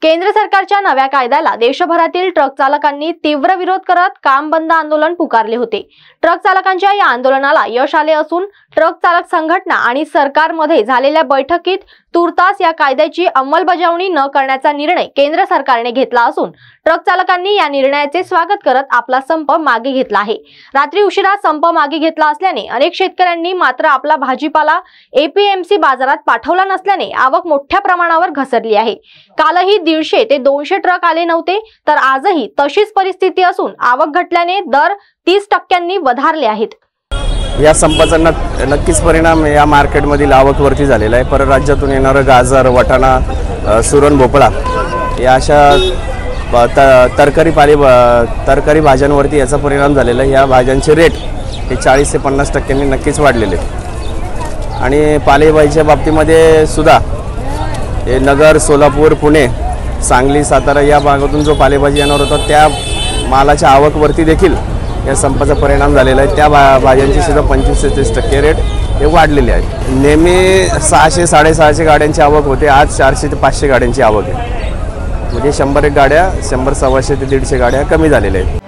केंद्र सरकारच्या नव्या कायद्याला देशभरातील ट्रक चालकांनी तीव्र विरोध करत काम बंद आंदोलन पुकारले होते। ट्रक चालकांच्या या आंदोलनाला यश आले असून ट्रक चालक संघटना आणि सरकारमध्ये झालेल्या बैठकीत तुर्तास या कायद्याची अंमलबजावणी न करण्याचा निर्णय केंद्र सरकारने घेतला असून ट्रक चालकांनी या निर्णयाचे स्वागत करत आपला संप मागे घेतला आहे। रात्री उशिरा संप मागे घेतला असल्याने अनेक शेतकऱ्यांनी मात्र आपला भाजीपाला एपीएमसी बाजारात पाठवला नसल्याने आवक मोठ्या प्रमाणावर घसरली आहे। कालही 150 ते 200 ट्रक आले नव्हते, तर आजही तशीच परिस्थिती असून आवक घटल्याने दर 30% वधारले आहेत। या संपाचा नक्कीच परिणाम या मार्केटमधील आवकवरती झालेला आहे। परराज्यातून येणारे गाजर, वाटाणा, सुरण, भोपळा या अशा तरकारी भाज्यांवरती याचा परिणाम झालेला आहे। या भाज्यांचे रेट हे 40 ते 50% नक्कीच वाढलेले आहेत। आणि पालेभाजीच्या बाबतीमध्ये सुद्धा हे नगर, सोलापूर, पुणे, सांगली, सातारा या भागातून जो पालेभाजी येणार होता त्या मालाच्या आवकवरती देखील या संपाचा परिणाम झालेला आहे। त्या भाज्यांची सुद्धा 25 ते 30% रेट हे वाढलेले आहेत। नेहमी 600 साडेसहाशे गाड्यांची आवक होते, आज 400 ते 500 गाड्यांची आवक आहे। म्हणजे 100 गाड्या 100 सव्वाशे ते 150 गाड्या कमी झालेल्या आहेत।